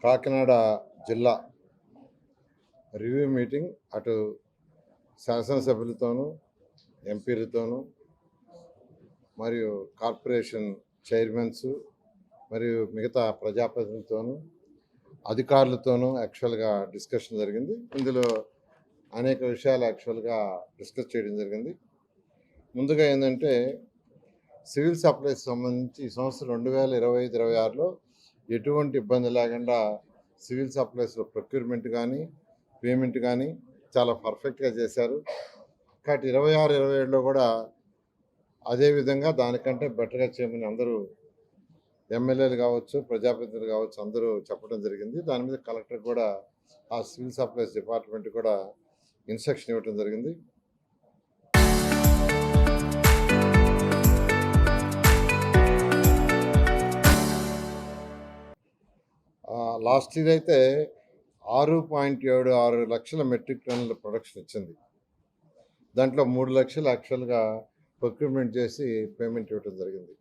కాకినాడ జిల్లా review meeting అటు శాసనసభ్యులతోనూ ఎంపీలతోనూ మరియు కార్పొరేషన్ చైర్మన్స్ మరియు మిగతా ప్రజాప్రతినిధులతోనూ అధికారులతోనూ యాక్చువల్గా డిస్కషన్ జరిగింది. ఇందులో అనేక విషయాలు యాక్చువల్గా డిస్కస్ చేయడం జరిగింది. ముందుగా ఏంటంటే సివిల్ సప్లైస్ సంబంధించి ఈ సంవత్సరం 2025-26లో ఎటువంటి ఇబ్బంది లేకుండా సివిల్ సప్లైస్లో ప్రొక్యూర్మెంట్ కానీ పేమెంట్ కానీ చాలా పర్ఫెక్ట్గా చేశారు. కాబట్టి 26-27లో కూడా అదేవిధంగా దానికంటే బెటర్గా చేయమని అందరూ ఎమ్మెల్యేలు కావచ్చు, ప్రజాప్రతినిధులు కావచ్చు, అందరూ చెప్పడం జరిగింది. దాని మీద కలెక్టర్ కూడా ఆ సివిల్ సప్లైస్ డిపార్ట్మెంట్ కూడా ఇన్స్ట్రక్షన్ ఇవ్వడం జరిగింది. లాస్ట్ ఇయర్ అయితే 6.76 లక్షల మెట్రిక్ టన్నుల ప్రొడక్షన్ ఇచ్చింది. దాంట్లో 3 లక్షలు యాక్చువల్గా ప్రొక్యూర్మెంట్ చేసి పేమెంట్ ఇవ్వడం జరిగింది.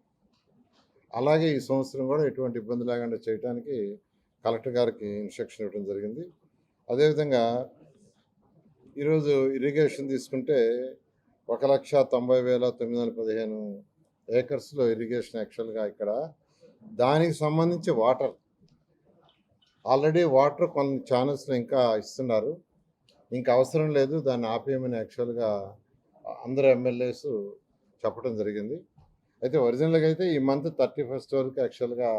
అలాగే ఈ సంవత్సరం కూడా ఎటువంటి ఇబ్బంది లేకుండా చేయడానికి కలెక్టర్ గారికి ఇన్స్ట్రక్షన్ ఇవ్వడం జరిగింది. అదేవిధంగా ఈరోజు ఇరిగేషన్ తీసుకుంటే 1,90,915 ఏకర్స్లో ఇరిగేషన్ యాక్చువల్గా ఇక్కడ దానికి సంబంధించి వాటర్ ఆల్రెడీ కొన్ని ఛానల్స్లో ఇంకా ఇస్తున్నారు, ఇంకా అవసరం లేదు, దాన్ని ఆపేయమని యాక్చువల్గా అందరు ఎమ్మెల్యేస్ చెప్పడం జరిగింది. అయితే ఒరిజినల్గా అయితే ఈ మంత్ 31st వరకు యాక్చువల్గా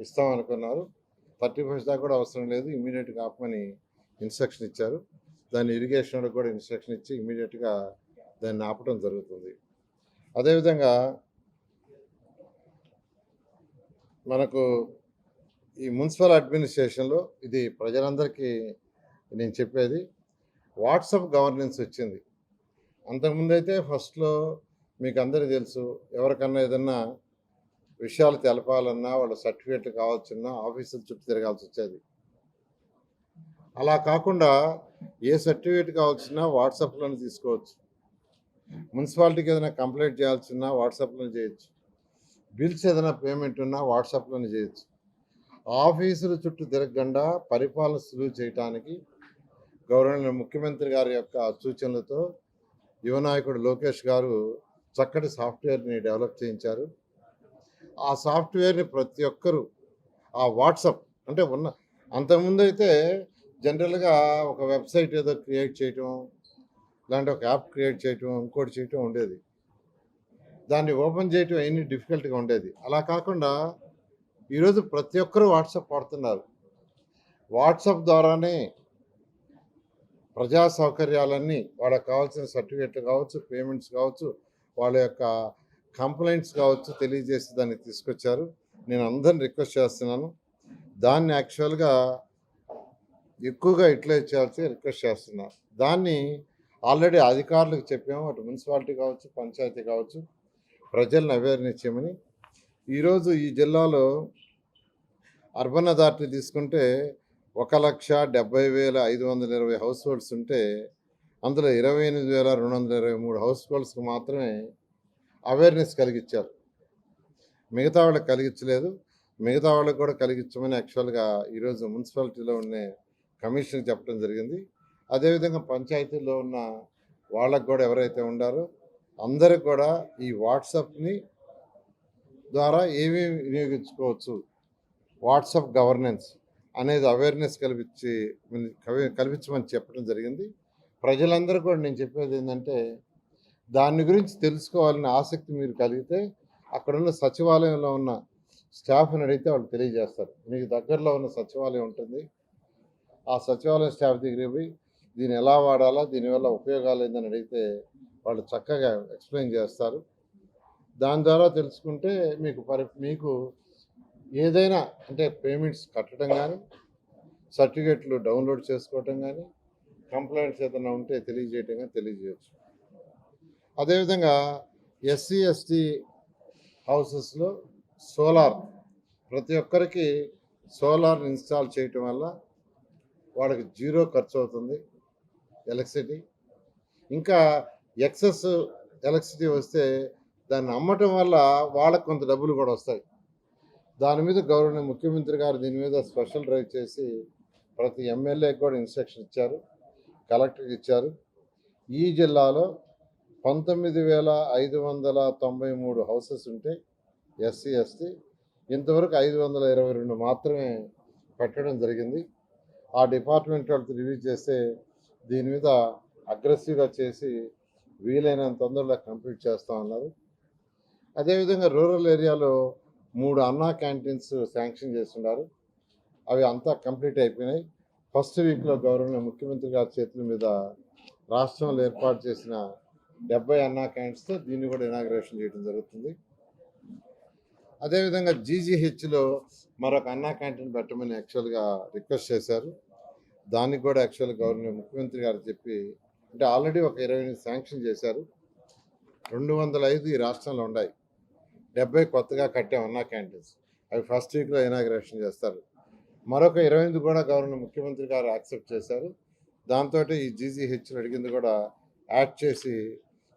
ఇస్తామనుకున్నారు. 31st దాకా కూడా అవసరం లేదు, ఇమీడియట్గా ఆపమని ఇన్స్ట్రక్షన్ ఇచ్చారు. దాన్ని ఇరిగేషన్ కూడా ఇన్స్ట్రక్షన్ ఇచ్చి ఇమీడియట్గా దాన్ని ఆపడం జరుగుతుంది. అదేవిధంగా మనకు ఈ మున్సిపల్ అడ్మినిస్ట్రేషన్లో ఇది ప్రజలందరికీ నేను చెప్పేది, వాట్సాప్ గవర్నెన్స్ వచ్చింది. అంతకుముందు అయితే ఫస్ట్లో మీకు అందరికీ తెలుసు, ఎవరికన్నా ఏదన్నా విషయాలు తెలపాలన్నా వాళ్ళ సర్టిఫికేట్లు కావాల్సిన ఆఫీసుల చుట్టూ తిరగాల్సి వచ్చేది. అలా కాకుండా ఏ సర్టిఫికేట్ కావాల్సిన వాట్సాప్లోనే తీసుకోవచ్చు. మున్సిపాలిటీకి ఏదైనా కంప్లైంట్ చేయాల్సిన వాట్సాప్లోనే చేయొచ్చు. బిల్స్ ఏదైనా పేమెంట్ ఉన్నా వాట్సాప్లోనే చేయొచ్చు. ఆఫీసుల చుట్టూ తిరగకుండా పరిపాలన సులువు చేయడానికి గౌరవనీయ ముఖ్యమంత్రి గారి యొక్క సూచనలతో యువ నాయకుడు లోకేష్ గారు చక్కటి సాఫ్ట్వేర్ని డెవలప్ చేయించారు. ఆ సాఫ్ట్వేర్ని ప్రతి ఒక్కరూ ఆ వాట్సాప్ అంటే అంతకుముందు అయితే జనరల్గా ఒక వెబ్సైట్ ఏదో క్రియేట్ చేయటం, ఇలాంటి ఒక యాప్ క్రియేట్ చేయటం, ఇంకోటి చేయటం ఉండేది. దాన్ని ఓపెన్ చేయటం ఎన్ని డిఫికల్ట్గా ఉండేది. అలా కాకుండా ఈరోజు ప్రతి ఒక్కరూ వాట్సాప్ వాడుతున్నారు. వాట్సాప్ ద్వారానే ప్రజా సౌకర్యాలన్నీ, వాళ్ళకి కావాల్సిన సర్టిఫికేట్లు కావచ్చు, పేమెంట్స్ కావచ్చు, వాళ్ళ యొక్క కంప్లైంట్స్ కావచ్చు తెలియజేసి దాన్ని తీసుకొచ్చారు. నేను అందరిని రిక్వెస్ట్ చేస్తున్నాను, దాన్ని యాక్చువల్గా ఎక్కువగా యూటిలైజ్ చేయాల్సి రిక్వెస్ట్ చేస్తున్నాను. దాన్ని ఆల్రెడీ అధికారులకు చెప్పాము, అటు మున్సిపాలిటీ కావచ్చు, పంచాయతీ కావచ్చు, ప్రజలను అవేర్నెస్ చేయమని. ఈరోజు ఈ జిల్లాలో అర్బన్ అథారిటీ తీసుకుంటే 1,70,520 హౌస్ హోల్డ్స్ ఉంటే అందులో 28,223 హౌస్ హోల్డ్స్కి మాత్రమే అవేర్నెస్ కలిగించారు. మిగతా వాళ్ళకి కలిగించలేదు. మిగతా వాళ్ళకి కూడా కలిగించమని యాక్చువల్గా ఈరోజు మున్సిపాలిటీలో ఉన్న కమిషన్కి చెప్పడం జరిగింది. అదేవిధంగా పంచాయతీల్లో ఉన్న వాళ్ళకు కూడా ఎవరైతే ఉండారో అందరికి కూడా ఈ వాట్సాప్ని ద్వారా ఏమేమి వినియోగించుకోవచ్చు, వాట్సాప్ గవర్నెన్స్ అనేది అవేర్నెస్ కల్పించమని చెప్పడం జరిగింది. ప్రజలందరూ కూడా నేను చెప్పేది ఏంటంటే, దాని గురించి తెలుసుకోవాలని ఆసక్తి మీరు కలిగితే అక్కడున్న సచివాలయంలో ఉన్న స్టాఫ్ని అడిగితే వాళ్ళు తెలియజేస్తారు. మీకు దగ్గరలో ఉన్న సచివాలయం ఉంటుంది, ఆ సచివాలయం స్టాఫ్ దగ్గరికి పోయి దీన్ని ఎలా వాడాలా, దీనివల్ల ఉపయోగాలు ఏందని అడిగితే వాళ్ళు చక్కగా ఎక్స్ప్లెయిన్ చేస్తారు. దాని ద్వారా తెలుసుకుంటే మీకు ఏదైనా అంటే పేమెంట్స్ కట్టడం కానీ, సర్టిఫికేట్లు డౌన్లోడ్ చేసుకోవటం కానీ, కంప్లైంట్స్ ఏదైనా ఉంటే తెలియజేయటం కానీ తెలియజేయచ్చు. అదేవిధంగా ఎస్సీ ఎస్టీ హౌసెస్లో సోలార్ ప్రతి ఒక్కరికి సోలార్ ఇన్స్టాల్ చేయటం వల్ల వాళ్ళకి 0 ఖర్చు అవుతుంది ఎలక్ట్రిసిటీ. ఇంకా ఎక్సెస్ ఎలక్ట్రిసిటీ వస్తే దాన్ని అమ్మటం వల్ల వాళ్ళకు కొంత డబ్బులు కూడా వస్తాయి. దాని మీద గౌరవనీయ ముఖ్యమంత్రి గారు దీని మీద స్పెషల్ డ్రైవ్ చేసి ప్రతి ఎమ్మెల్యేకి కూడా ఇన్స్ట్రక్షన్ ఇచ్చారు, కలెక్టర్కి ఇచ్చారు. ఈ జిల్లాలో 19,593 హౌసెస్ ఉంటే ఎస్సీ ఎస్టీ, ఇంతవరకు 522 మాత్రమే పెట్టడం జరిగింది. ఆ డిపార్ట్మెంట్ వాళ్ళతో రివ్యూ చేస్తే దీని మీద అగ్రెసివ్గా చేసి వీలైనంత తొందరలో కంప్లీట్ చేస్తామన్నారు. అదేవిధంగా రూరల్ ఏరియాలో 3 అన్నా క్యాంటీన్స్ శాంక్షన్ చేస్తున్నారు. అవి అంతా కంప్లీట్ అయిపోయినాయి. ఫస్ట్ వీక్లో గౌరవనీయ ముఖ్యమంత్రి గారి చేతుల మీద రాష్ట్రంలో ఏర్పాటు చేసిన 70 అన్నా క్యాంటీన్స్తో దీన్ని కూడా ఇనాగ్రేషన్ చేయడం జరుగుతుంది. అదేవిధంగా జీజీహెచ్లో మరొక అన్నా క్యాంటీన్ పెట్టమని యాక్చువల్గా రిక్వెస్ట్ చేశారు. దానికి కూడా యాక్చువల్గా గవర్నర్ ముఖ్యమంత్రి గారు చెప్పి, అంటే ఆల్రెడీ ఒక 28 శాంక్షన్ చేశారు. 205 ఈ రాష్ట్రంలో ఉన్నాయి. 70 కొత్తగా కట్టాం అన్నా క్యాంటీన్స్. అవి ఫస్ట్ వీక్లో ఇనాగ్రేషన్ చేస్తారు. మరొక 28 కూడా గవర్నర్ ముఖ్యమంత్రి గారు యాక్సెప్ట్ చేశారు. దాంతో ఈ జీజీహెచ్లు అడిగింది కూడా యాడ్ చేసి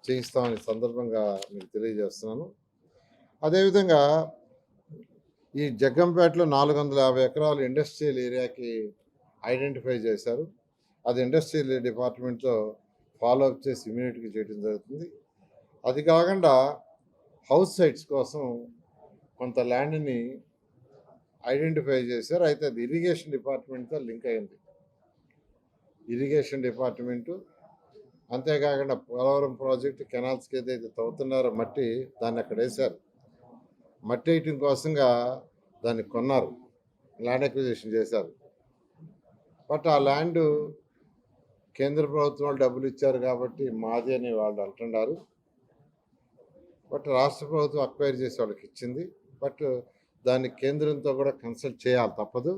చేయిస్తామని సందర్భంగా మీకు తెలియజేస్తున్నాను. అదేవిధంగా ఈ జగ్గంపేటలో 450 ఎకరాలు ఇండస్ట్రియల్ ఏరియాకి ఐడెంటిఫై చేశారు. అది ఇండస్ట్రియల్ డిపార్ట్మెంట్లో ఫాలోఅప్ చేసి ఇమ్యూనిటీకి చేయడం జరుగుతుంది. అది కాకుండా హౌస్ సైట్స్ కోసం కొంత ల్యాండ్ని ఐడెంటిఫై చేశారు. అయితే అది ఇరిగేషన్ డిపార్ట్మెంట్తో లింక్ అయింది. ఇరిగేషన్ డిపార్ట్మెంటు అంతేకాకుండా పోలవరం ప్రాజెక్టు కెనాల్స్కి ఏదైతే తవ్వుతున్నారో మట్టి, దాన్ని అక్కడ వేశారు. మట్టి వేయటం కోసంగా దాన్ని కొన్నారు, ల్యాండ్ అక్విజిషన్ చేశారు. బట్ ఆ ల్యాండ్ కేంద్ర ప్రభుత్వం వాళ్ళు డబ్బులు ఇచ్చారు కాబట్టి మాది అని వాళ్ళు అంటున్నారు. బట్ రాష్ట్ర ప్రభుత్వం అక్వైర్ చేసి వాళ్ళకి ఇచ్చింది. బట్ దాన్ని కేంద్రంతో కూడా కన్సల్ట్ చేయాలి, తప్పదు.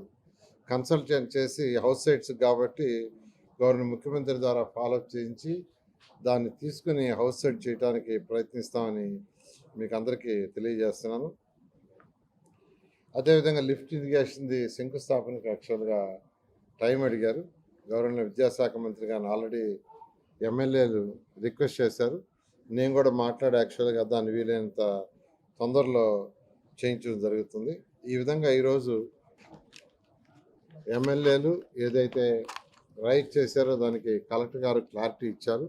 కన్సల్ట్ చేసి హౌస్ సైట్స్ కాబట్టి గవర్నర్ ముఖ్యమంత్రి ద్వారా ఫాలోఅప్ చేయించి దాన్ని తీసుకుని హౌస్ సైట్ చేయడానికి ప్రయత్నిస్తామని మీకు అందరికీ తెలియజేస్తున్నాను. అదేవిధంగా లిఫ్ట్ ఇరిగేషన్ది శంకుస్థాపనకి యాక్చువల్గా టైం అడిగారు. గవర్నర్ విద్యాశాఖ మంత్రి గారిని ఆల్రెడీ ఎమ్మెల్యేలు రిక్వెస్ట్ చేశారు. నేను కూడా మాట్లాడి యాక్చువల్గా దాన్ని వీలైనంత తొందరలో చేయించడం జరుగుతుంది. ఈ విధంగా ఈరోజు ఎమ్మెల్యేలు ఏదైతే రైట్ చేశారో దానికి కలెక్టర్ గారు క్లారిటీ ఇచ్చారు.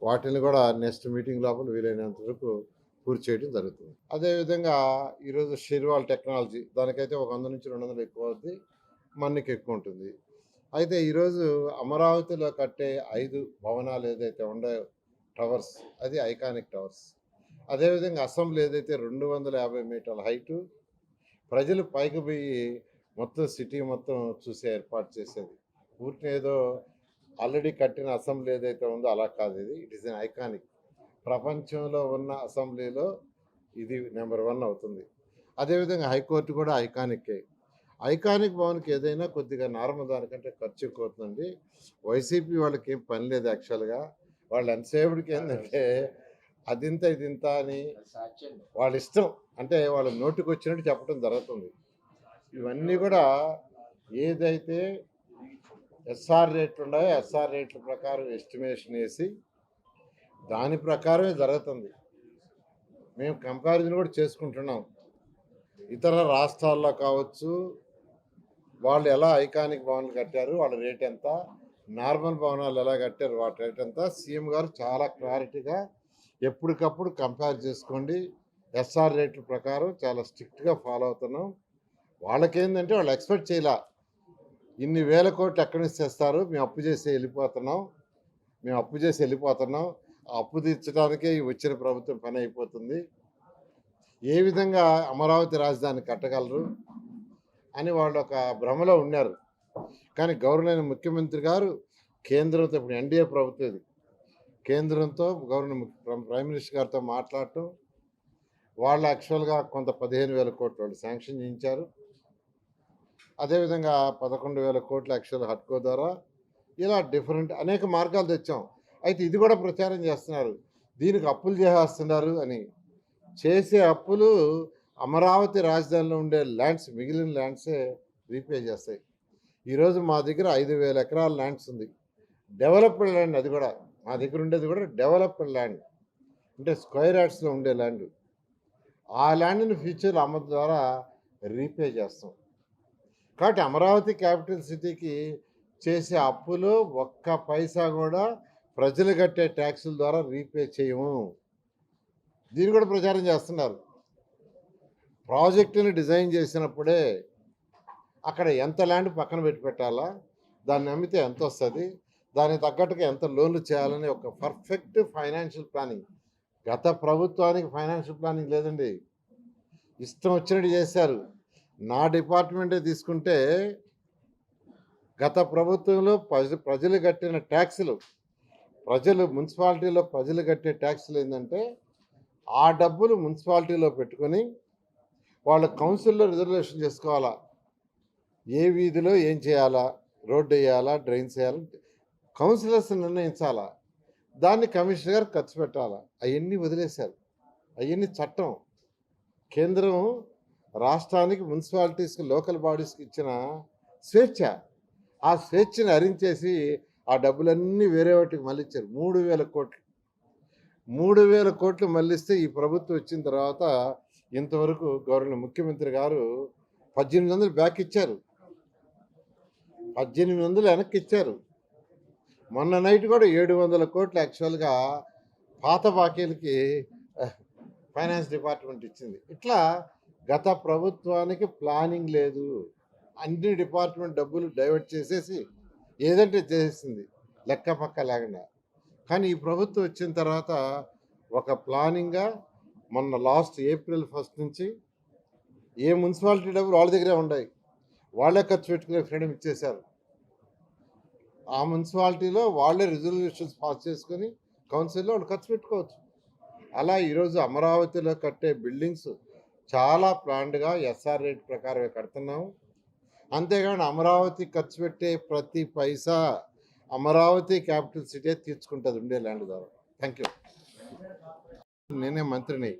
వాటిని కూడా నెక్స్ట్ మీటింగ్ లోపల వీలైనంత వరకు పూర్తి చేయడం జరుగుతుంది. అదేవిధంగా ఈరోజు షిర్వాల్ టెక్నాలజీ, దానికైతే ఒక 100 నుంచి 200 ఎక్కువ అవుతుంది, మన్నికి ఎక్కువ ఉంటుంది. అయితే ఈరోజు అమరావతిలో కట్టే 5 భవనాలు ఏదైతే ఉన్నాయో టవర్స్, అది ఐకానిక్ టవర్స్. అదేవిధంగా అసెంబ్లీ ఏదైతే 250 మీటర్ల హైటు, ప్రజలు పైకి పోయి మొత్తం సిటీ మొత్తం చూసే ఏర్పాటు చేసేది. పూర్తి ఏదో ఆల్రెడీ కట్టిన అసెంబ్లీ ఏదైతే ఉందో అలా కాదు. ఇది ఇట్ ఈస్ ఎన్ ఐకానిక్. ప్రపంచంలో ఉన్న అసెంబ్లీలో ఇది నెంబర్ 1 అవుతుంది. అదేవిధంగా హైకోర్టు కూడా ఐకానిక్కే. ఐకానిక్ భవన్కి ఏదైనా కొద్దిగా నార్మల్ దానికంటే ఖర్చు ఎక్కువ అవుతుందండి. వైసీపీ వాళ్ళకి ఏం పని లేదు యాక్చువల్గా. వాళ్ళు ఎంతసేపటికి ఏంటంటే అదింత ఇదింత అని వాళ్ళ ఇష్టం, అంటే వాళ్ళ నోటికి వచ్చినట్టు చెప్పడం జరుగుతుంది. ఇవన్నీ కూడా ఏదైతే ఎస్ఆర్ రేట్లు ఉన్నాయో ఎస్ఆర్ రేట్ల ప్రకారం ఎస్టిమేషన్ వేసి దాని ప్రకారమే జరుగుతుంది. మేము కంపారిజన్ కూడా చేసుకుంటున్నాం. ఇతర రాష్ట్రాల్లో కావచ్చు, వాళ్ళు ఎలా ఐకానిక్ భవనాలు కట్టారు, వాళ్ళ రేట్ ఎంత, నార్మల్ భవనాలు ఎలా కట్టారు, వాటి రేట్ ఎంత, సీఎం గారు చాలా క్లారిటీగా ఎప్పటికప్పుడు కంపేర్ చేసుకోండి. ఎస్ఆర్ రేట్ల ప్రకారం చాలా స్ట్రిక్ట్గా ఫాలో అవుతున్నాం. వాళ్ళకేంటంటే వాళ్ళు ఎక్స్పెక్ట్ చేయలే, ఇన్ని వేల కోట్లు ఎక్కడి నుంచి తెస్తారు, మేము అప్పు చేసి వెళ్ళిపోతున్నాం, ఆ అప్పు తీర్చడానికే వచ్చిన ప్రభుత్వం పని అయిపోతుంది, ఏ విధంగా అమరావతి రాజధాని కట్టగలరు అని వాళ్ళు ఒక భ్రమలో ఉన్నారు. కానీ గౌరవనీయ ముఖ్యమంత్రి గారు కేంద్రంతో, ఇప్పుడు ఎన్డీఏ ప్రభుత్వం ఇది, కేంద్రంతో గవర్నర్ ప్రైమ్ మినిస్టర్ గారితో మాట్లాడటం, వాళ్ళు యాక్చువల్గా కొంత 15,000 కోట్లు వాళ్ళు శాంక్షన్ చేయించారు. అదేవిధంగా 11,000 కోట్లు యాక్చువల్ హట్కో ద్వారా, ఇలా డిఫరెంట్ అనేక మార్గాలు తెచ్చాం. అయితే ఇది కూడా ప్రచారం చేస్తున్నారు, దీనికి అప్పులు చేసేస్తున్నారు అని. చేసే అప్పులు అమరావతి రాజధానిలో ఉండే ల్యాండ్స్, మిగిలిన ల్యాండ్సే రీపే చేస్తాయి. ఈరోజు మా దగ్గర 5,000 ఎకరాల ల్యాండ్స్ ఉంది, డెవలప్డ్ ల్యాండ్. అది కూడా మా దగ్గర ఉండేది కూడా డెవలప్డ్ ల్యాండ్, అంటే స్క్వేర్ యార్డ్స్లో ఉండే ల్యాండ్. ఆ ల్యాండ్‌ని ఫ్యూచర్‌లో అమ్మడం ద్వారా రీపే చేస్తాం. కాబట్టి అమరావతి క్యాపిటల్ సిటీకి చేసే అప్పులో ఒక్క పైసా కూడా ప్రజలు కట్టే ట్యాక్సుల ద్వారా రీపే చేయము. దీన్ని కూడా ప్రచారం చేస్తున్నారు. ప్రాజెక్టుని డిజైన్ చేసినప్పుడే అక్కడ ఎంత ల్యాండ్ పక్కన పెట్టాలా, దాన్ని అమ్మితే ఎంత వస్తుంది, దానికి తగ్గట్టుగా ఎంత లోన్లు చేయాలని ఒక పర్ఫెక్ట్ ఫైనాన్షియల్ ప్లానింగ్. గత ప్రభుత్వానికి ఫైనాన్షియల్ ప్లానింగ్ లేదండి. ఇష్టం వచ్చినట్టు చేశారు. నా డిపార్ట్మెంటే తీసుకుంటే గత ప్రభుత్వంలో ప్రజలు కట్టిన ట్యాక్సులు, మున్సిపాలిటీలో ప్రజలు కట్టే ట్యాక్సులు ఏంటంటే ఆ డబ్బులు మున్సిపాలిటీలో పెట్టుకొని వాళ్ళ కౌన్సిల్లో రిజర్వేషన్ చేసుకోవాలా. ఏ వీధిలో ఏం చేయాలా, రోడ్డు వేయాలా, డ్రైన్స్ వేయాలా, కౌన్సిలర్స్ నిర్ణయించాలా. దాన్ని కమిషనర్ గారు ఖర్చు పెట్టాలా. అవన్నీ వదిలేశారు. అవన్నీ చట్టం. కేంద్రం రాష్ట్రానికి, మున్సిపాలిటీస్కి, లోకల్ బాడీస్కి ఇచ్చిన స్వేచ్ఛ. ఆ స్వేచ్ఛని హరించేసి ఆ డబ్బులన్నీ వేరే వాటికి మళ్ళించారు. 3,000 కోట్లు 3,000 కోట్లు మళ్ళిస్తే ఈ ప్రభుత్వం వచ్చిన తర్వాత ఇంతవరకు గవర్నర్ ముఖ్యమంత్రి గారు 1,800 బ్యాక్ ఇచ్చారు, 1,800 వెనక్కి ఇచ్చారు. మొన్న నైట్ కూడా 700 కోట్లు యాక్చువల్గా పాత బాకీలకి ఫైనాన్స్ డిపార్ట్మెంట్ ఇచ్చింది. ఇట్లా గత ప్రభుత్వానికి ప్లానింగ్ లేదు. అన్ని డిపార్ట్మెంట్ డబ్బులు డైవర్ట్ చేసేసి ఏదంటే చేసేసింది లెక్క పక్క లేకుండా. కానీ ఈ ప్రభుత్వం వచ్చిన తర్వాత ఒక ప్లానింగ్గా మొన్న లాస్ట్ April 1 నుంచి ఏ మున్సిపాలిటీ డబ్బులు వాళ్ళ దగ్గరే ఉన్నాయి, వాళ్ళే ఖర్చు పెట్టుకునే ఫ్రీడమ్ ఇచ్చేశారు. ఆ మున్సిపాలిటీలో వాళ్ళే రిజల్యూషన్స్ పాస్ చేసుకొని కౌన్సిల్లో వాళ్ళు ఖర్చు పెట్టుకోవచ్చు. అలా ఈరోజు అమరావతిలో కట్టే బిల్డింగ్స్ చాలా ప్లాన్డ్గా SR రేట్ ప్రకారమే కడుతున్నాము. అంతేగాని అమరావతి ఖర్చు పెట్టే ప్రతి పైసా అమరావతి క్యాపిటల్ సిటీ తీర్చుకుంటుంది ఉండే ల్యాండ్ ద్వారా. Thank you. నేనే మంత్రిని.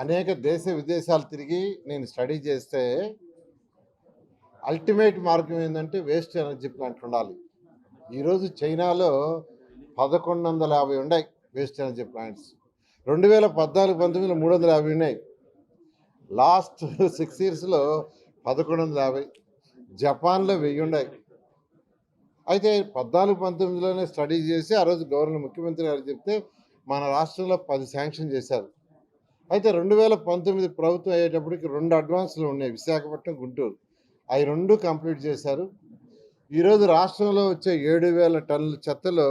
అనేక దేశ విదేశాలు తిరిగి నేను స్టడీ చేస్తే అల్టిమేట్ మార్గం ఏంటంటే వేస్ట్ ఎనర్జీ ప్లాంట్ ఉండాలి. ఈరోజు చైనాలో 1,150 ఉన్నాయి వేస్ట్ ఎనర్జీ ప్లాంట్స్. 2014-19లో 350 ఉన్నాయి. లాస్ట్ 6 ఇయర్స్లో 1,150. జపాన్లో 1000 ఉన్నాయి. అయితే 14-19లోనే స్టడీ చేసి ఆ రోజు గవర్నర్ ముఖ్యమంత్రి గారు చెప్తే మన రాష్ట్రంలో 10 శాంక్షన్ చేశారు. అయితే 2019 ప్రభుత్వం అయ్యేటప్పటికి 2 అడ్వాన్స్లు ఉన్నాయి, విశాఖపట్నం, గుంటూరు. అవి 2 కంప్లీట్ చేశారు. ఈరోజు రాష్ట్రంలో వచ్చే 7,000 టన్నుల చెత్తలో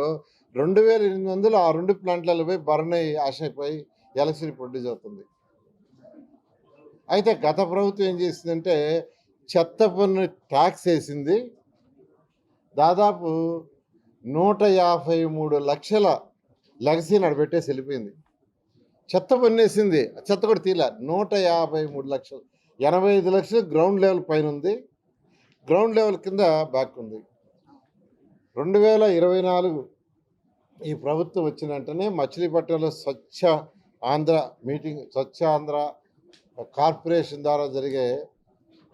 2,800 ఆ 2 ప్లాంట్లలో పోయి బర్న్ అయ్యి ఆశైపోయి ఎలక్ట్రిసిటీ ప్రొడ్యూస్ అవుతుంది. అయితే గత ప్రభుత్వం ఏం చేసిందంటే చెత్త పన్ను ట్యాక్స్ వేసింది. దాదాపు 153 లక్షల లెగసీ నడబెట్టేసి వెళ్ళిపోయింది. చెత్త పన్నేసింది, చెత్త కూడా తీలా. 153 లక్షలు, 85 లక్షలు గ్రౌండ్ లెవెల్ పైన ఉంది, గ్రౌండ్ లెవెల్ కింద బ్యాక్ ఉంది. 2024 ఈ ప్రభుత్వం వచ్చిన వెంటనే మచిలీపట్నంలో స్వచ్ఛ ఆంధ్ర కార్పొరేషన్ ద్వారా జరిగే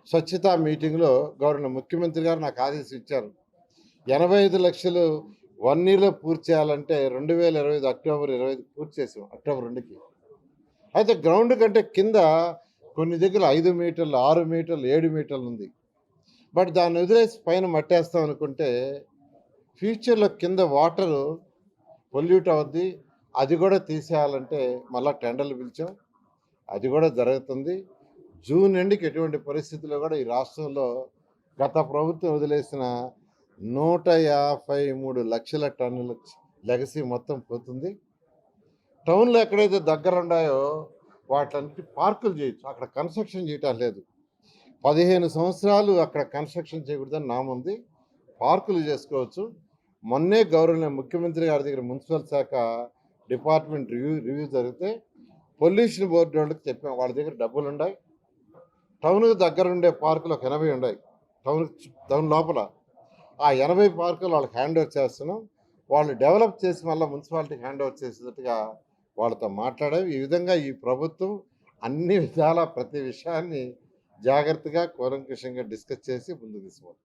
స్వచ్ఛతా మీటింగ్లో గవర్నర్ ముఖ్యమంత్రి గారు నాకు ఆదేశం ఇచ్చారు. 85 లక్షలు 1 yearలో పూర్తి చేయాలంటే 2025 అక్టోబర్ 25 పూర్తి చేసాం, అక్టోబర్ 2కి. అయితే గ్రౌండ్ కంటే కింద కొన్ని దగ్గర 5 మీటర్లు, 6 మీటర్లు, 7 మీటర్లు ఉంది. బట్ దాన్ని వదిలేసి పైన మట్టేస్తాం అనుకుంటే ఫ్యూచర్లో కింద వాటరు పొల్యూట్ అవుద్ది. అది కూడా తీసేయాలంటే మళ్ళీ టెండర్లు పిలిచాం, అది కూడా జరుగుతుంది. జూన్ ఎండ్కి ఎటువంటి పరిస్థితుల్లో కూడా ఈ రాష్ట్రంలో గత ప్రభుత్వం వదిలేసిన 153 లక్షల టన్నుల లెగసీ మొత్తం పోతుంది. టౌన్లో ఎక్కడైతే దగ్గర ఉన్నాయో వాటికి పార్కులు చేయొచ్చు, అక్కడ కన్స్ట్రక్షన్ చేయటం లేదు. 15 సంవత్సరాలు అక్కడ కన్స్ట్రక్షన్ చేయకూడదని నాముంది, పార్కులు చేసుకోవచ్చు. మొన్నే గవర్నర్ ముఖ్యమంత్రి గారి దగ్గర మున్సిపల్ శాఖ డిపార్ట్మెంట్ రివ్యూ జరిగితే పొల్యూషన్ బోర్డు వాళ్ళకి చెప్పాం, వాళ్ళ దగ్గర డబ్బులు ఉన్నాయి. టౌన్కి దగ్గర ఉండే పార్కులు ఒక 80 ఉన్నాయి టౌన్ లోపల. ఆ 80 పార్కులు వాళ్ళకి హ్యాండ్ ఓవర్ చేస్తున్నాం. వాళ్ళు డెవలప్ చేసి మళ్ళీ మున్సిపాలిటీకి హ్యాండ్ ఓవర్ చేసేటట్టుగా వాళ్ళతో మాట్లాడాం. ఈ విధంగా ఈ ప్రభుత్వం అన్ని విధాల ప్రతి విషయాన్ని జాగ్రత్తగా కూలంకషంగా డిస్కస్ చేసి ముందుకు తీసుకోవాలి.